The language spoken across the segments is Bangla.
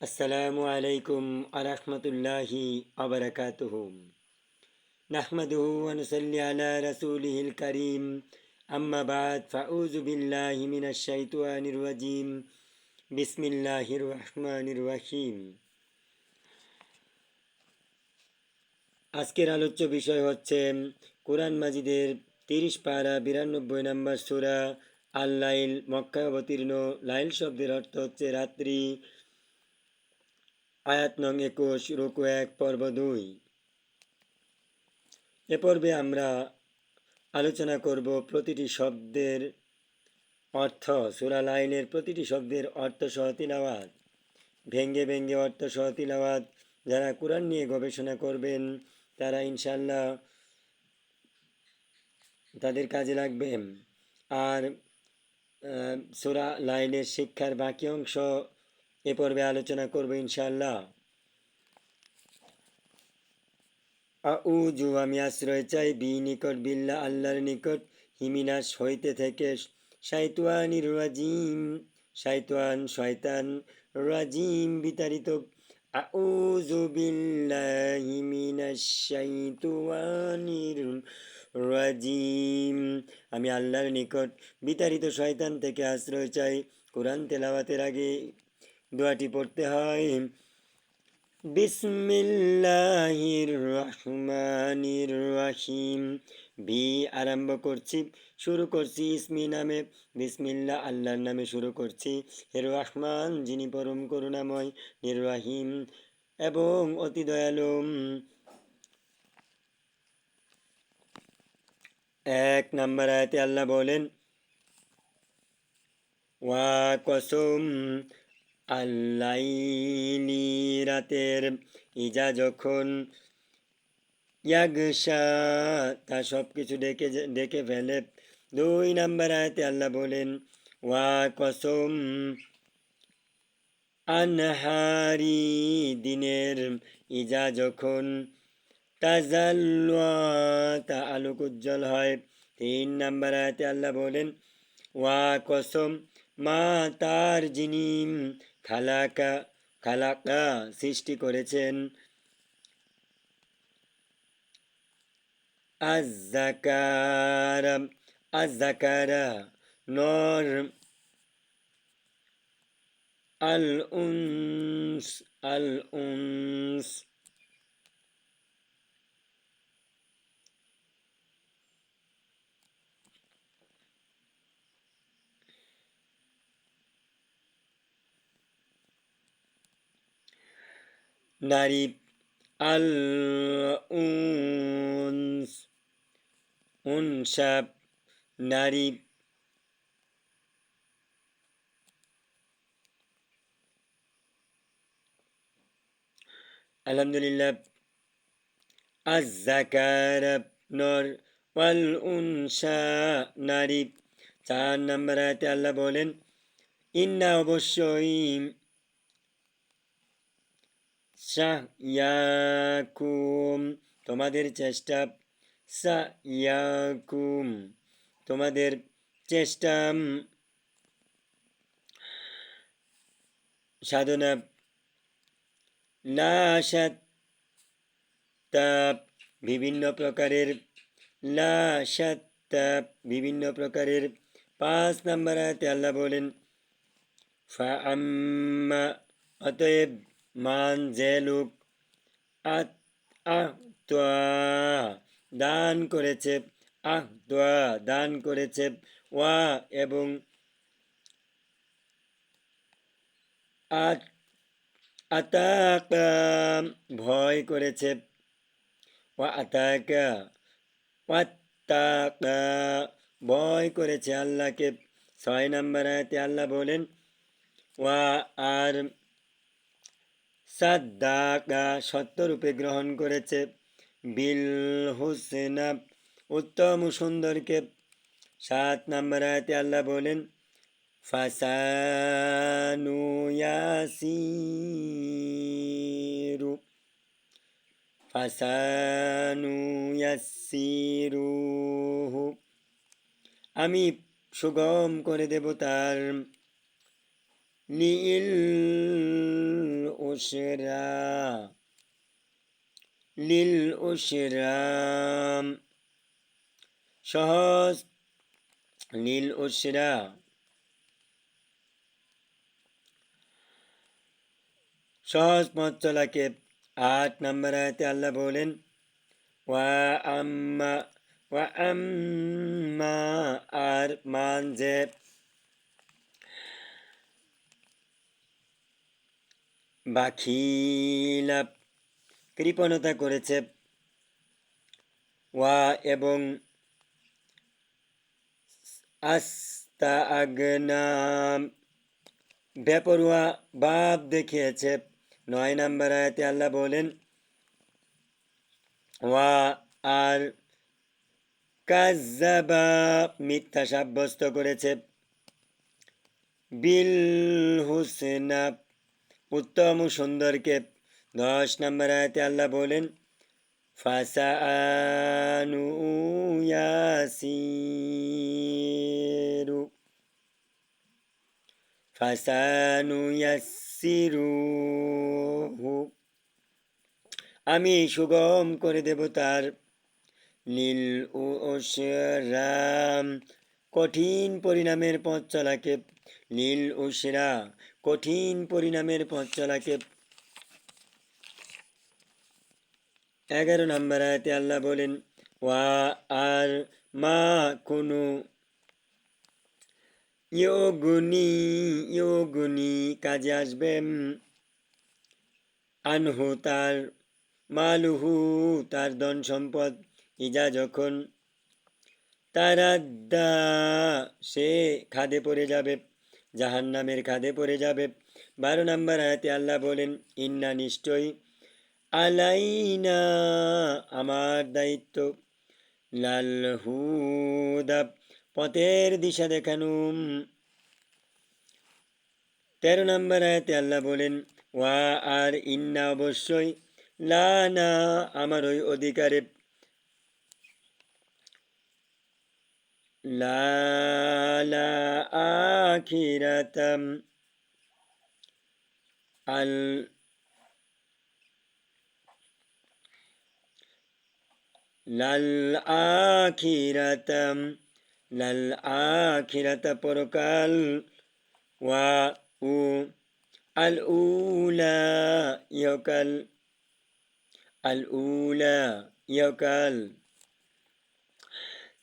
আসসালামু আলাইকুম আরহামতুল্লাহি আবরাকাতুহু নাহমাদুহু ওয়া নুসাল্লি আলা রাসূলিহিল কারীম আম্মা বাদ ফাউযু বিল্লাহি মিনাশ শাইতানির রাজীম বিসমিল্লাহির রহমানির রহিম। আজকের আলোচ্য বিষয় হচ্ছে কোরআন মাজিদের 30 পারা 92 নম্বর সূরা আল লাইল। মক্কায় অবতীর্ণ। লাইল শব্দের অর্থ হচ্ছে রাত্রি। আয়াত নং 21, রুকু 1, পর্ব 2। এ পর্বে আমরা আলোচনা করব প্রতিটি শব্দের অর্থ। সূরা লাইলের প্রতিটি শব্দের অর্থ সহ তিলাওয়াত, ভেঙ্গে ভেঙ্গে অর্থ সহ তিলাওয়াত। যারা কোরআন নিয়ে গবেষণা করবেন তারা ইনশাল্লাহ তাদের কাজে লাগবে। আর সূরা লাইলের শিক্ষার বাকি অংশ এ পর্বে আলোচনা করব ইনশাল্লাহ। আউযু, আমি আশ্রয় চাই, নিকট, বিল্লাহ, আল্লাহর নিকট, হিমিনাশ হইতে থেকে, শাইতানির রাজিম, শয়তান, রাজিম বিতাড়িত। আউযু বিল্লাহি মিনাশ শাইতানির রাজিম, আমি আল্লাহর নিকট বিতাড়িত শয়তান থেকে আশ্রয় চাই। কোরআন তেলাওয়াতের আগে দোয়াটি পড়তে হয়। বিসমিল্লাহির রহমানির রহিম। আরম্ভ করছি, শুরু করছি ইসমি নামে। বিসমিল্লাহ, আল্লাহর নামে শুরু করছি। এর রহমান, যিনি পরম করুণাময়, নির্রহিম এবং অতি দয়ালু। 1 নম্বর আয়াতে আল্লাহ বলেন, ওয়া কসম, আল্লাইলি, রাতের, ইজা যখন, ইয়াগশা, তা সব কিছু ডেকে ফেলে। 2 নম্বর আয়াতে আল্লাহ বলেন, ওয়া কসম, আনহারি, দিনের, ইজা যখন, তাজাল্লা, তা আলোক উজ্জ্বল হয়। 3 নম্বর আয়াতে আল্লাহ বলেন, ওয়া কসম, মা, তার, যিনি, খালাকা, সৃষ্টি করেছেন, আজ-জাকারা, নর, আল-উনস, নারী, উনসা, নারী। আলহামদুলিল্লাহ। আজ-জাকারা, নর, ওয়াল উনসা, নারী। 4 নম্বর আয়াতে আল্লাহ বলেন, ইন্না, অবশ্যই, সায়াকুম, তোমাদের চেষ্টা, সায়াকুম, তোমাদের চেষ্টা, সাধনা, লাশাত্তা, বিভিন্ন প্রকারের, লাশাত্তা, বিভিন্ন প্রকারের। 5 নম্বর আয়াতে আল্লাহ বলেন, ফাআম্মা, অতএব, মান, যে লোক, আহতা, দান করেছে, আহতা, দান করেছে, ওয়া, এবং, আতাকা, ভয় করেছে, ওয়া আতাকা, ওয়াত্তাকা, ভয় করেছে আল্লাহকে। 6 নম্বর আয়াতে আল্লাহ বলেন, ওয়া, আর, সাদ্দাকা, সত্যরূপে গ্রহণ করেছে, বিল হুসনা, উত্তম ও সুন্দরকে। 7 নম্বর আয়াতে আল্লাহ বলেন, ফাসানুয়াসিরুহু, আমি সুগম করে দেব তার, লিল উশরা লিল উশরা সহজ লিল উশরা সহজ পথ চলাকে 8 নম্বর আয়াতে আল্লাহ বলেন ওয়া আম্মা আর মান যে বাখিলা কৃপণতা করেছে ওয়া এবং আস্তা আগনাম বেপরোয়া ভাব দেখিয়েছে 9 নম্বর আয়াতে আল্লাহ বলেন ওয়া আর কাজ্জাবা মিথ্যা সাব্যস্ত করেছে বিল হুসনা উত্তম ও সুন্দরকে 10 নম্বর আয়াতে আল্লাহ বলেন ফাসানু ইয়াসিরুহু আমি সুগম করে দেব তার লিল উশরাম কঠিন পরিণামের পথ চলাকে লিল উশরা কঠিন পরিণামের পথ চলাকে 11 নম্বর আয়াতে আল্লাহ বলেন ওয়া আর মা কোনো ইয়োগুনি কাজে আসবে আনহু তার মালুহু তার ধন সম্পদ ইজা যখন তারাদ্দা সে খাদে পড়ে যাবে জাহান্নামের খাদে পড়ে যাবে 12 নম্বর আয়াতে আল্লাহ বলেন ইন্না নিশ্চয়ই আলাইনা আমার দায়িত্ব লাল হুদা পথের দিশা দেখানুম 13 নম্বর আয়াতে আল্লাহ বলেন ওয়া আর ইন্না অবশ্যই লানা আমার ওই অধিকারে লালা আখিরাতাম আল লাল আখিরাতা পরকাল ওয়া উ আল উলা ইহকাল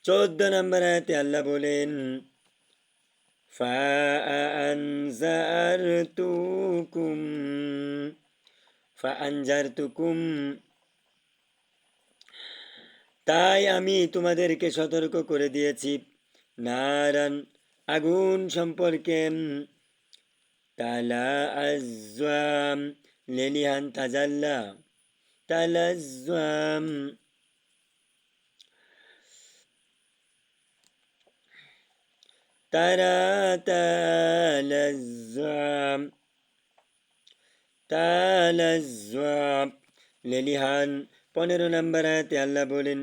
14 নম্বর আয়াতে আল্লাহ বলেন ফাআনজারতুকুম তাই আমি তোমাদেরকে সতর্ক করে দিয়েছি নারান আগুন সম্পর্কে তালা আজ্জাম লেলিহান তাজাল্লা তালাজ্জাম তারা তালাজ্জাম লেলিহান 15 নম্বর আয়াতে আল্লাহ বলেন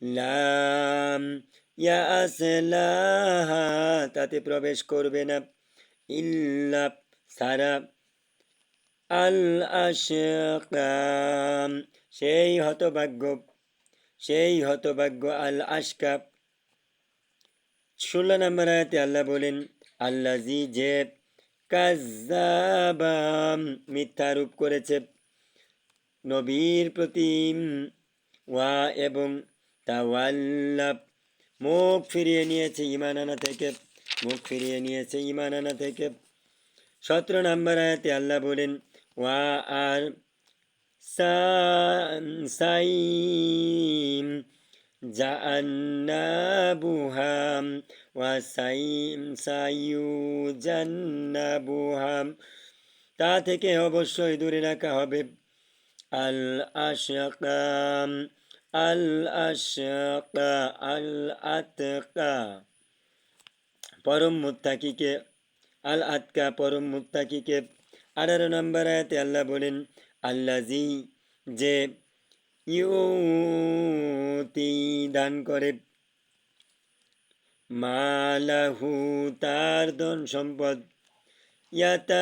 লাম ইয়া আসলাহা তাতে প্রবেশ করবে না ইল্লা সারা আল আশকাম সেই হতভাগ্য আল আশকা 16 নম্বর আয়াতে আল্লাহ বলেন আল্লাজি যে কাজ্জাবা মিথ্যারূপ করেছে নবীর প্রতি ওয়া এবং তাওয়াল্লা মুখ ফিরিয়ে নিয়েছে ঈমান আনা থেকে 17 নম্বর আয়াতে আল্লাহ বলেন ওয়া আর সাইম জান্নাবুহাম ওয়া জান্নাবুহাম তা থেকে অবশ্যই দূরে রাখা হবে আল আতকা পরম মুত্তাকিকে আল আতকা পরম মুত্তাকিকে 18 নম্বর আয়াতে আল্লাহ বলেন আল্লাজি যে ইউতি দান করে মালাহু তার ধন সম্পদ ইয়াতা